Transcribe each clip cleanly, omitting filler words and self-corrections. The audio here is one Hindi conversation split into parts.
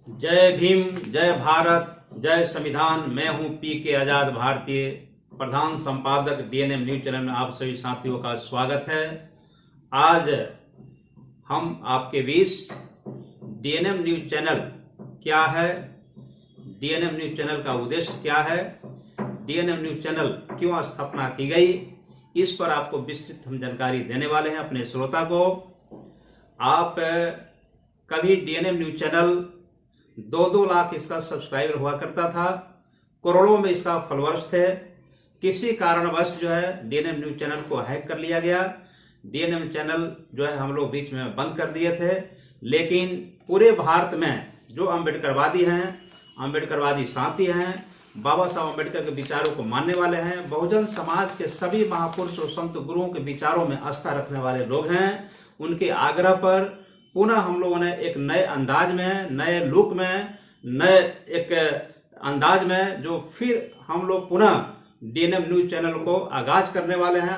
जय भीम, जय भारत, जय संविधान। मैं हूं पी.के. आजाद, भारतीय प्रधान संपादक डीएनएम न्यूज चैनल में आप सभी साथियों का स्वागत है। आज हम आपके बीच डीएनएम न्यूज चैनल क्या है, डीएनएम न्यूज चैनल का उद्देश्य क्या है, डीएनएम न्यूज चैनल क्यों स्थापना की गई, इस पर आपको विस्तृत हम जानकारी देने वाले हैं अपने श्रोता को। आप कभी डीएनएम न्यूज चैनल 2-2 लाख इसका सब्सक्राइबर हुआ करता था, करोड़ों में इसका फॉलोअर्स थे। किसी कारणवश जो है डीएनएम न्यूज चैनल को हैक कर लिया गया। डीएनएम चैनल जो है हम लोग बीच में बंद कर दिए थे, लेकिन पूरे भारत में जो अम्बेडकरवादी हैं, अम्बेडकरवादी साथी हैं, बाबा साहब अम्बेडकर के विचारों को मानने वाले हैं, बहुजन समाज के सभी महापुरुष और संत गुरुओं के विचारों में आस्था रखने वाले लोग हैं, उनके आग्रह पर पुनः हम लोगों ने एक नए अंदाज में, नए लुक में, नए एक अंदाज में जो फिर हम लोग पुनः डीएनएम न्यूज चैनल को आगाज करने वाले हैं,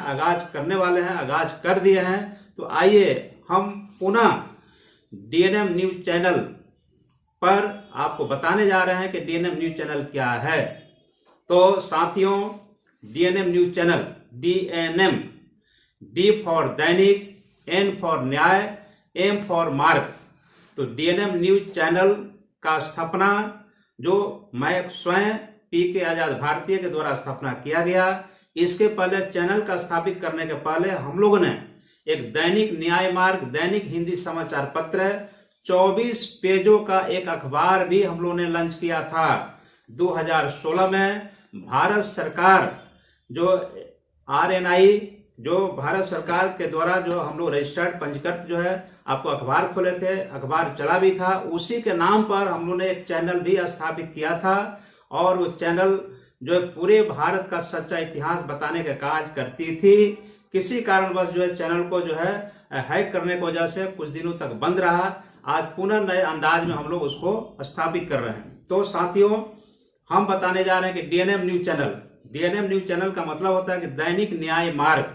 आगाज कर दिए हैं। तो आइए हम पुनः डीएनएम न्यूज चैनल पर आपको बताने जा रहे हैं कि डीएनएम न्यूज चैनल क्या है। तो साथियों, DNM news channel, DNM, D for Dainik, N for न्याय, एम फॉर मार्ग। तो डीएनएम न्यूज चैनल का स्थापना जो मैं स्वयं पी.के. आजाद भारतीय के द्वारा स्थापना किया गया। इसके पहले चैनल का स्थापित करने के पहले हम लोगों ने एक दैनिक न्याय मार्ग, दैनिक हिंदी समाचार पत्र, 24 पेजों का एक अखबार भी हम लोगों ने लॉन्च किया था 2016 में। भारत सरकार जो RNI, जो भारत सरकार के द्वारा जो हम लोग रजिस्टर्ड पंजीकृत जो है आपको अखबार खोले थे, अखबार चला भी था, उसी के नाम पर हम लोगों ने एक चैनल भी स्थापित किया था। और वो चैनल जो है पूरे भारत का सच्चा इतिहास बताने का कार्य करती थी। किसी कारणवश जो है चैनल को जो है हैक करने की वजह से कुछ दिनों तक बंद रहा। आज पुनः नए अंदाज में हम लोग उसको स्थापित कर रहे हैं। तो साथियों, हम बताने जा रहे हैं कि DNM news channel, DNM news channel का मतलब होता है कि दैनिक न्याय मार्ग,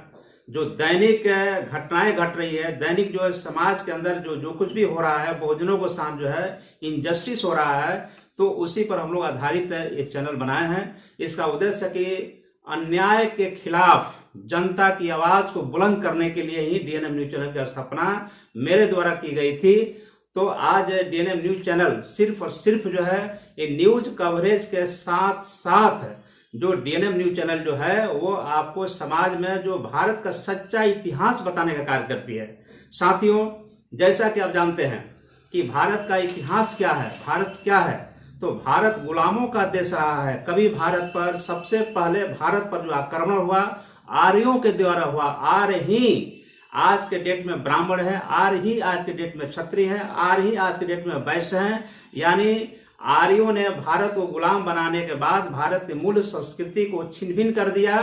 जो दैनिक घटनाएं घट रही है, दैनिक जो है समाज के अंदर जो कुछ भी हो रहा है, बहुजनों के साथ जो है इनजस्टिस हो रहा है, तो उसी पर हम लोग आधारित ये चैनल बनाए हैं। इसका उद्देश्य है कि अन्याय के खिलाफ जनता की आवाज को बुलंद करने के लिए ही डीएनएम न्यूज चैनल की स्थापना मेरे द्वारा की गई थी। तो आज डीएनएम न्यूज चैनल सिर्फ और सिर्फ जो है ये न्यूज कवरेज के साथ साथ जो डीएनएम न्यूज चैनल जो है वो आपको समाज में जो भारत का सच्चा इतिहास बताने का कार्य करती है। साथियों, जैसा कि आप जानते हैं कि भारत का इतिहास क्या है, भारत क्या है, तो भारत गुलामों का देश रहा है। कभी भारत पर, सबसे पहले भारत पर जो आक्रमण हुआ आर्यों के द्वारा हुआ। आर्य ही आज के डेट में ब्राह्मण है, आर्य ही आज के डेट में क्षत्रिय है, आर्य ही आज के डेट में वैश्य है। यानी आर्यों ने भारत को गुलाम बनाने के बाद भारत की मूल संस्कृति को छिन भिन कर दिया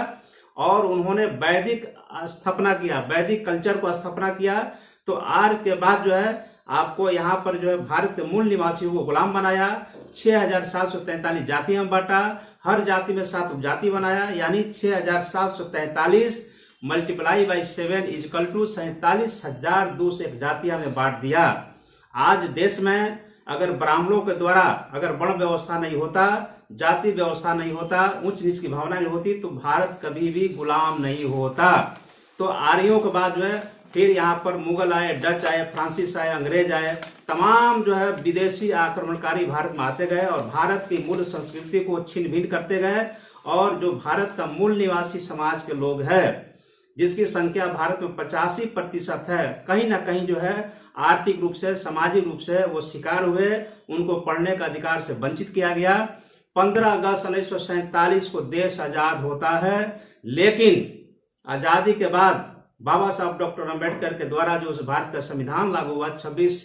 और उन्होंने वैदिक स्थापना किया, वैदिक कल्चर को स्थापना किया। तो आर्य के बाद जो है आपको यहाँ पर जो है भारत के मूल निवासियों को गुलाम बनाया, 6743 जातियां बांटा, हर जाति में 7 उपजाति बनाया, यानी 6743 मल्टीप्लाई बाई 7 इजकल टू 47,201 जातियां में बांट दिया। आज देश में अगर ब्राह्मणों के द्वारा अगर वर्ण व्यवस्था नहीं होता, जाति व्यवस्था नहीं होता, उच्च नीच की भावना नहीं होती, तो भारत कभी भी गुलाम नहीं होता। तो आर्यों के बाद जो है फिर यहाँ पर मुगल आए, डच आए, फ्रांसीस आए, अंग्रेज आए, तमाम जो है विदेशी आक्रमणकारी भारत में आते गए और भारत की मूल संस्कृति को छीन भिन करते गए। और जो भारत का मूल निवासी समाज के लोग हैं, जिसकी संख्या भारत में 85% है, कहीं ना कहीं जो है आर्थिक रूप से, सामाजिक रूप से वो शिकार हुए, उनको पढ़ने का अधिकार से वंचित किया गया। 15 अगस्त 1947 को देश आजाद होता है, लेकिन आजादी के बाद बाबा साहब डॉक्टर अम्बेडकर के द्वारा जो भारत का संविधान लागू हुआ 26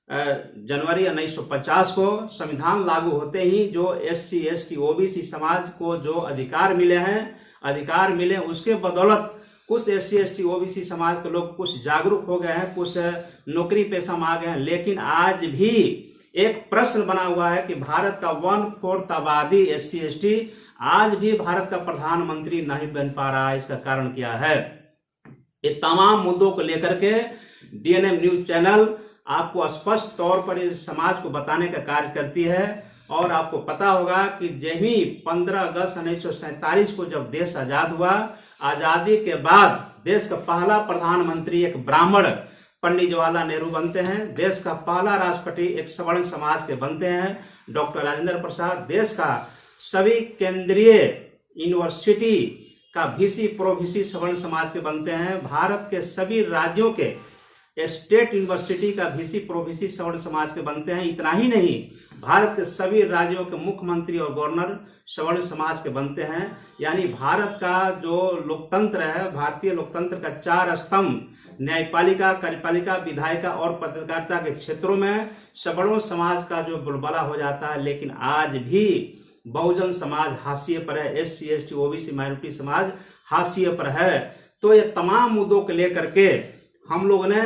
जनवरी 1950 को, संविधान लागू होते ही जो SC, ST, OBC समाज को जो अधिकार मिले हैं, अधिकार मिले, उसके बदौलत कुछ SC, ST, OBC समाज के लोग कुछ जागरूक हो गए हैं, कुछ नौकरी पेशा में आ गए हैं। लेकिन आज भी एक प्रश्न बना हुआ है कि भारत का 1/4 आबादी SC, ST आज भी भारत का प्रधानमंत्री नहीं बन पा रहा है। इसका कारण क्या है? ये तमाम मुद्दों को लेकर के डीएनएम न्यूज चैनल आपको स्पष्ट तौर पर इस समाज को बताने का कार्य करती है। और आपको पता होगा कि जब ही 15 अगस्त 1947 को जब देश आजाद हुआ, आजादी के बाद देश का पहला प्रधानमंत्री एक ब्राह्मण पंडित जवाहरलाल नेहरू बनते हैं। देश का पहला राष्ट्रपति एक सवर्ण समाज के बनते हैं, डॉक्टर राजेंद्र प्रसाद। देश का सभी केंद्रीय यूनिवर्सिटी का वीसी प्रो वीसी सवर्ण समाज के बनते हैं। भारत के सभी राज्यों के स्टेट यूनिवर्सिटी का वीसी प्रो वीसी सवर्ण समाज के बनते हैं। इतना ही नहीं, भारत के सभी राज्यों के मुख्यमंत्री और गवर्नर सवर्ण समाज के बनते हैं। यानी भारत का जो लोकतंत्र है, भारतीय लोकतंत्र का 4 स्तंभ, न्यायपालिका, कार्यपालिका, विधायिका और पत्रकारिता के क्षेत्रों में सवर्ण समाज का जो बुलबुला हो जाता है। लेकिन आज भी बहुजन समाज हाशिए पर है, SC ST OBC माइनॉरिटी समाज हाशिए पर है। तो ये तमाम मुद्दों को लेकर के हम लोग ने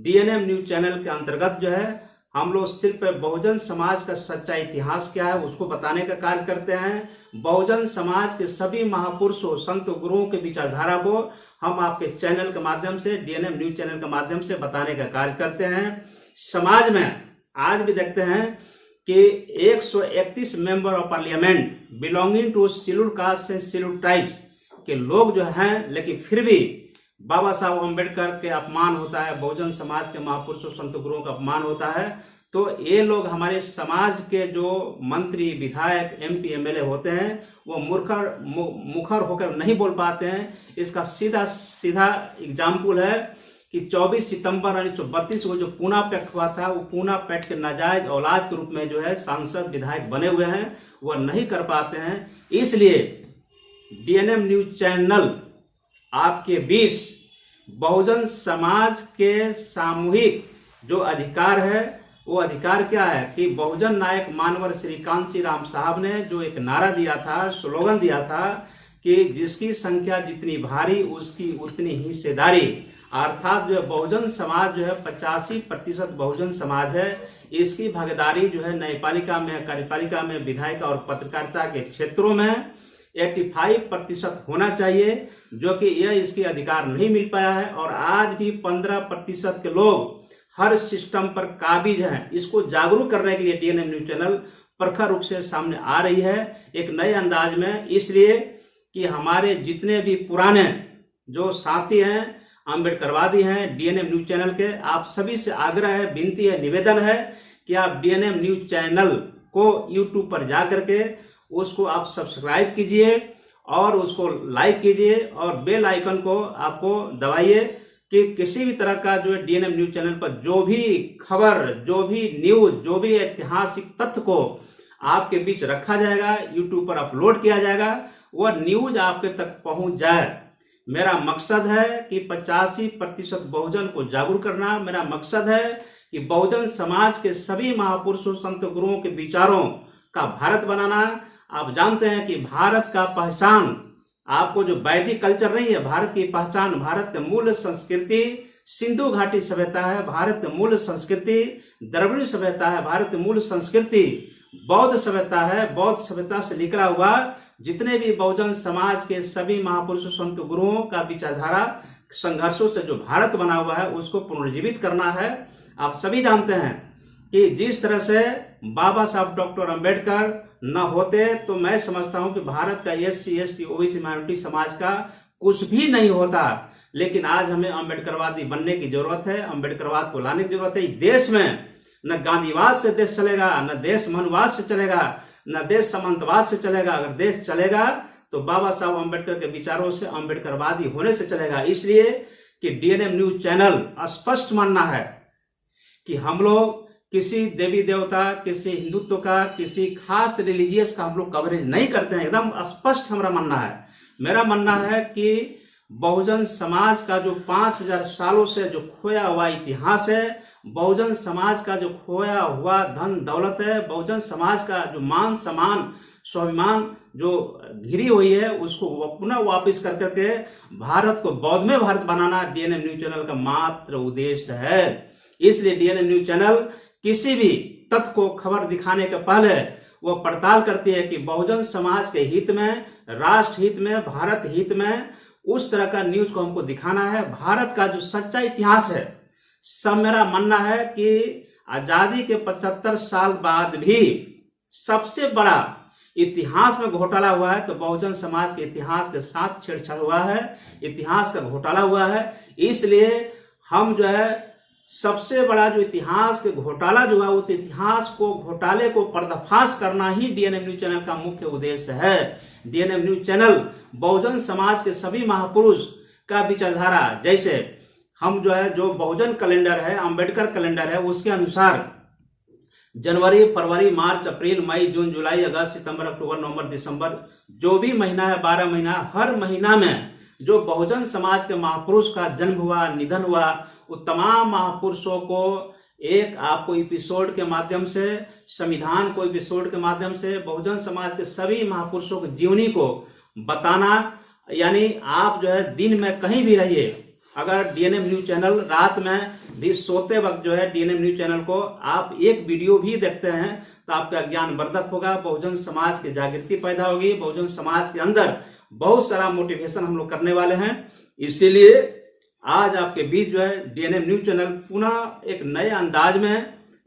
DNM न्यूज चैनल के अंतर्गत जो है, हम लोग सिर्फ बहुजन समाज का सच्चा इतिहास क्या है उसको बताने का कार्य करते हैं। बहुजन समाज के सभी महापुरुषों, संत गुरुओं के विचारधारा को हम आपके चैनल के माध्यम से, DNM न्यूज चैनल के माध्यम से बताने का कार्य करते हैं। समाज में आज भी देखते हैं कि 131 member of parliament belonging to scheduled caste and scheduled tribes के लोग जो हैं, लेकिन फिर भी बाबा साहब अम्बेडकर के अपमान होता है, बहुजन समाज के महापुरुषों संत गुरुओं का अपमान होता है। तो ये लोग हमारे समाज के जो मंत्री, विधायक, MP MLA होते हैं, वो मुखर होकर नहीं बोल पाते हैं। इसका सीधा सीधा एग्जाम्पल है कि 24 सितंबर 1932 को जो पूना पैक्ट हुआ था, वो पूना पैक्ट के नाजायज औलाद के रूप में जो है सांसद विधायक बने हुए हैं, वह नहीं कर पाते हैं। इसलिए DNM न्यूज चैनल आपके बीच बहुजन समाज के सामूहिक जो अधिकार है, वो अधिकार क्या है कि बहुजन नायक मानवर श्री कांसी राम साहब ने जो एक नारा दिया था, स्लोगन दिया था कि जिसकी संख्या जितनी भारी उसकी उतनी हिस्सेदारी, अर्थात जो बहुजन समाज जो है 85% बहुजन समाज है, इसकी भागीदारी जो है न्यायपालिका में, कार्यपालिका में, विधायिका और पत्रकारिता के क्षेत्रों में 85% होना चाहिए, जो कि यह इसके अधिकार नहीं मिल पाया है। और आज भी 15% के लोग हर सिस्टम पर काबिज हैं। इसको जागरूक करने के लिए DNM न्यूज चैनल प्रखर रूप से सामने आ रही है एक नए अंदाज में, इसलिए कि हमारे जितने भी पुराने जो साथी हैं, अम्बेडकरवादी हैं, DNM न्यूज चैनल के, आप सभी से आग्रह है, विनती है, निवेदन है कि आप DNM न्यूज चैनल को YouTube पर जा करके उसको आप सब्सक्राइब कीजिए और उसको लाइक कीजिए और बेल आइकन को आपको दबाइए कि किसी भी तरह का जो है DNM न्यूज चैनल पर जो भी खबर, जो भी न्यूज, जो भी ऐतिहासिक तथ्य को आपके बीच रखा जाएगा, YouTube पर अपलोड किया जाएगा, वह न्यूज आपके तक पहुंच जाए। मेरा मकसद है कि 85% बहुजन को जागरूक करना। मेरा मकसद है कि बहुजन समाज के सभी महापुरुषों, संत गुरुओं के विचारों का भारत बनाना। आप जानते हैं कि भारत का पहचान, आपको जो वैदिक कल्चर नहीं है, भारत की पहचान, भारत के मूल संस्कृति सिंधु घाटी सभ्यता है, भारत के मूल संस्कृति द्रविड़ सभ्यता है, भारत की मूल संस्कृति बौद्ध सभ्यता है। बौद्ध सभ्यता से निकला हुआ जितने भी बहुजन समाज के सभी महापुरुषों, संत गुरुओं का विचारधारा, संघर्षों से जो भारत बना हुआ है, उसको पुनर्जीवित करना है। आप सभी जानते हैं कि जिस तरह से बाबा साहब डॉक्टर अंबेडकर न होते तो मैं समझता हूं कि भारत का SC ST OBC माइनॉरिटी समाज का कुछ भी नहीं होता। लेकिन आज हमें अंबेडकरवादी बनने की जरूरत है, अंबेडकरवाद को लाने की जरूरत है। देश में न गांधीवाद से देश चलेगा, न देश मनवाद से चलेगा, न देश सामंतवाद से चलेगा। अगर देश चलेगा तो बाबा साहब अंबेडकर के विचारों से, अंबेडकरवादी होने से चलेगा। इसलिए कि DNM न्यूज चैनल स्पष्ट मानना है कि हम लोग किसी देवी देवता, किसी हिंदुत्व का, किसी खास रिलीजियस का हम लोग कवरेज नहीं करते हैं। एकदम स्पष्ट हमारा मानना है। मेरा मानना है कि बहुजन समाज का जो 5000 सालों से जो खोया हुआ इतिहास है, बहुजन समाज का जो खोया हुआ धन दौलत है, बहुजन समाज का जो मान सम्मान स्वाभिमान जो घिरी हुई है, उसको पुनः वापस कर करके भारत को बौद्धमय भारत बनाना DNM न्यूज चैनल का मात्र उद्देश्य है। इसलिए DNM न्यूज चैनल किसी भी तथ्य को खबर दिखाने के पहले वो पड़ताल करती है कि बहुजन समाज के हित में, राष्ट्र हित में, भारत हित में उस तरह का न्यूज को हमको दिखाना है। भारत का जो सच्चा इतिहास है, सब मेरा मानना है कि आजादी के 75 साल बाद भी सबसे बड़ा इतिहास में घोटाला हुआ है तो बहुजन समाज के इतिहास के साथ छेड़छाड़ हुआ है, इतिहास का घोटाला हुआ है। इसलिए हम जो है सबसे बड़ा जो इतिहास के घोटाला जो हुआ उस इतिहास को घोटाले को पर्दाफाश करना ही डीएनएम न्यूज चैनल का मुख्य उद्देश्य है। DNM news channel Bahujan Samaj के सभी महापुरुष का विचारधारा, जैसे हम जो है जो बहुजन कैलेंडर है, अंबेडकर कैलेंडर है, उसके अनुसार जनवरी, फरवरी, मार्च, अप्रैल, मई, जून, जुलाई, अगस्त, सितंबर, अक्टूबर, नवंबर, दिसंबर, जो भी महीना है 12 महीना, हर महीना में जो बहुजन समाज के महापुरुष का जन्म हुआ, निधन हुआ, वो तमाम महापुरुषों को एक आपको एपिसोड के माध्यम से, संविधान को एपिसोड के माध्यम से बहुजन समाज के सभी महापुरुषों की जीवनी को बताना। यानी आप जो है दिन में कहीं भी रहिए, अगर डीएनएम न्यूज चैनल रात में भी सोते वक्त जो है डीएनएम न्यूज चैनल को आप एक वीडियो भी देखते हैं तो आपका ज्ञान वर्धक होगा, बहुजन समाज की जागृति पैदा होगी, बहुजन समाज के अंदर बहुत सारा मोटिवेशन हम लोग करने वाले हैं। इसीलिए आज आपके बीच जो है डीएनएम न्यूज चैनल पुनः एक नए अंदाज में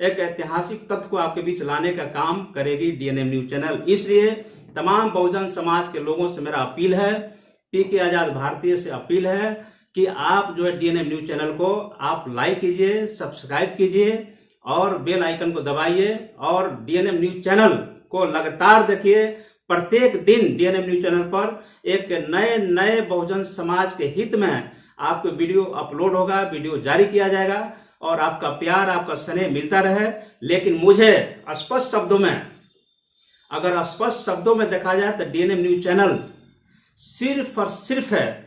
एक ऐतिहासिक तथ्य को आपके बीच लाने का काम करेगी डीएनएम न्यूज चैनल। इसलिए तमाम बहुजन समाज के लोगों से मेरा अपील है, पीके आजाद भारतीय से अपील है कि आप जो है डीएनएम न्यूज चैनल को आप लाइक कीजिए, सब्सक्राइब कीजिए और बेल आइकन को दबाइए और डीएनएम न्यूज चैनल को लगातार देखिए। प्रत्येक दिन डीएनएम न्यूज चैनल पर एक नए नए बहुजन समाज के हित में आपको वीडियो अपलोड होगा, वीडियो जारी किया जाएगा और आपका प्यार, आपका स्नेह मिलता रहे। लेकिन मुझे स्पष्ट शब्दों में, अगर स्पष्ट शब्दों में देखा जाए तो डीएनएम न्यूज चैनल सिर्फ और सिर्फ है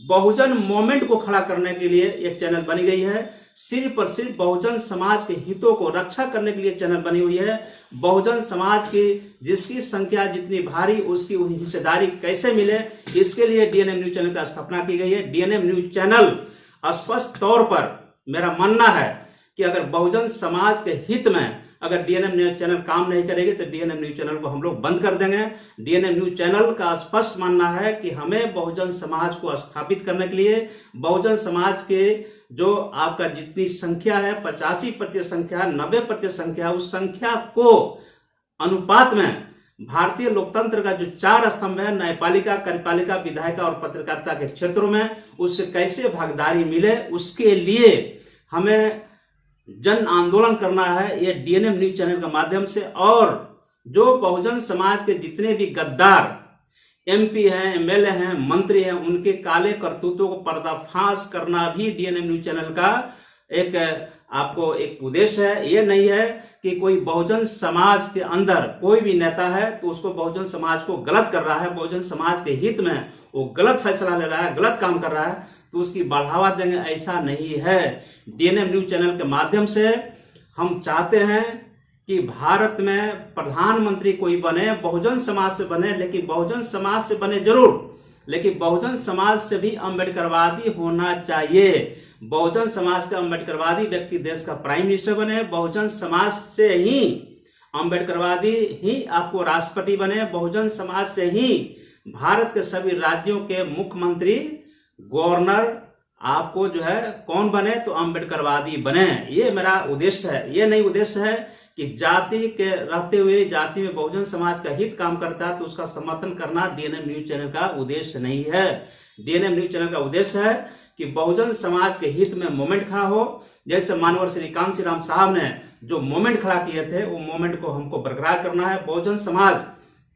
बहुजन मूवमेंट को खड़ा करने के लिए एक चैनल बनी गई है, सिर्फ और सिर्फ बहुजन समाज के हितों को रक्षा करने के लिए चैनल बनी हुई है। बहुजन समाज की जिसकी संख्या जितनी भारी उसकी हिस्सेदारी कैसे मिले, इसके लिए डीएनएम न्यूज चैनल की स्थापना की गई है। डीएनएम न्यूज चैनल स्पष्ट तौर पर मेरा मानना है कि अगर बहुजन समाज के हित में अगर डीएनएम न्यूज चैनल काम नहीं करेगी तो डीएनएम न्यूज चैनल को हम लोग बंद कर देंगे। डीएनएम न्यूज चैनल का स्पष्ट मानना है कि हमें बहुजन समाज को स्थापित करने के लिए, बहुजन समाज के जो आपका जितनी संख्या है 85% संख्या, 90% संख्या, उस संख्या को अनुपात में भारतीय लोकतंत्र का जो 4 स्तंभ है, न्यायपालिका, कार्यपालिका, विधायिका और पत्रकारिता के क्षेत्रों में, उससे कैसे भागीदारी मिले, उसके लिए हमें जन आंदोलन करना है ये डीएनएम न्यूज चैनल के माध्यम से। और जो बहुजन समाज के जितने भी गद्दार एमपी हैं, एमएलए हैं, मंत्री हैं, उनके काले करतूतों को पर्दाफाश करना भी डीएनएम न्यूज चैनल का एक आपको एक उद्देश्य है। ये नहीं है कि कोई बहुजन समाज के अंदर कोई भी नेता है तो उसको बहुजन समाज को गलत कर रहा है, बहुजन समाज के हित में वो गलत फैसला ले रहा है, गलत काम कर रहा है तो उसकी बढ़ावा देंगे, ऐसा नहीं है। डीएनएम न्यूज चैनल के माध्यम से हम चाहते हैं कि भारत में प्रधानमंत्री कोई बने, बहुजन समाज से बने, लेकिन बहुजन समाज से बने जरूर, लेकिन बहुजन समाज से भी अम्बेडकरवादी होना चाहिए। बहुजन समाज का अम्बेडकरवादी व्यक्ति देश का प्राइम मिनिस्टर बने, बहुजन समाज से ही अम्बेडकरवादी ही आपको राष्ट्रपति बने, बहुजन समाज से ही भारत के सभी राज्यों के मुख्यमंत्री, गवर्नर आपको जो है कौन बने तो अम्बेडकरवादी बने। ये मेरा उद्देश्य है। ये नहीं उद्देश्य है कि जाति के रहते हुए जाति में बहुजन समाज का हित काम करता है तो उसका समर्थन करना डीएनएम न्यूज चैनल का उद्देश्य नहीं है। डीएनएम न्यूज चैनल का उद्देश्य है कि बहुजन समाज के हित में मूवमेंट खड़ा हो। जैसे मानवर श्री कांसी राम साहब ने जो मूवमेंट खड़ा किए थे वो मूवमेंट को हमको बरकरार करना है। बहुजन समाज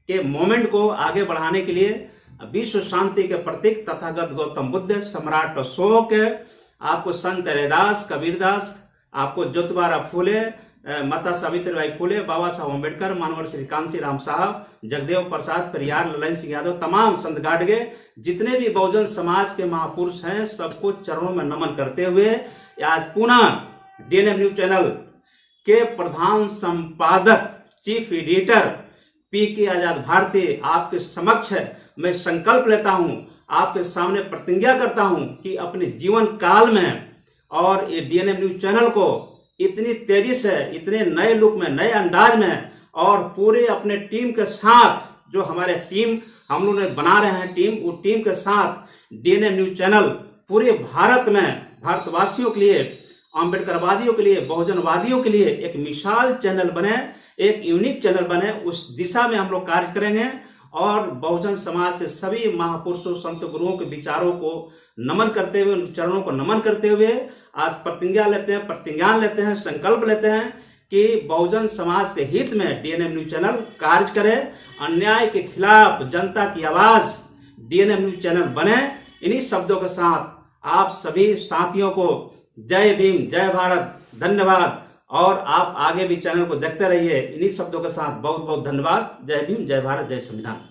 के मूवमेंट को आगे बढ़ाने के लिए विश्व शांति के प्रतीक तथागत गौतम बुद्ध, सम्राट अशोक, आपको संत रैदास, कबीरदास, आपको ज्योतिबा फूले, माता सावित्रीबाई फूले, बाबा साहब अम्बेडकर, मानवर श्री कांसी राम साहब, जगदेव प्रसाद, पेरियार, ललन सिंह यादव, तमाम संत गाडगे, जितने भी बहुजन समाज के महापुरुष हैं सबको चरणों में नमन करते हुए आज पुनः डीएनएम न्यूज चैनल के प्रधान संपादक, चीफ एडिटर पीके आजाद भारती आपके समक्ष मैं संकल्प लेता हूं, आपके सामने प्रतिज्ञा करता हूं कि अपने जीवन काल में और ये डीएनएम न्यूज चैनल को इतनी तेजी से, इतने नए लुक में, नए अंदाज में और पूरे अपने टीम के साथ, जो हमारे टीम हम लोग बना रहे हैं टीम, वो टीम के साथ डीएनएम न्यूज चैनल पूरे भारत में भारतवासियों के लिए अम्बेडकरवादियों के लिए, बहुजनवादियों के लिए एक मिसाल चैनल बने, एक यूनिक चैनल बने, उस दिशा में हम लोग कार्य करेंगे। और बहुजन समाज के सभी महापुरुषों, संत गुरुओं के विचारों को नमन करते हुए, उनके चरणों को नमन करते हुए आज प्रतिज्ञा लेते हैं, संकल्प लेते हैं कि बहुजन समाज के हित में डीएनएम न्यूज चैनल कार्य करे। अन्याय के खिलाफ जनता की आवाज डीएनएम न्यूज चैनल बने। इन्हीं शब्दों के साथ आप सभी साथियों को जय भीम, जय भारत, धन्यवाद। और आप आगे भी चैनल को देखते रहिए। इन्हीं शब्दों के साथ बहुत बहुत धन्यवाद। जय भीम, जय भारत, जय संविधान।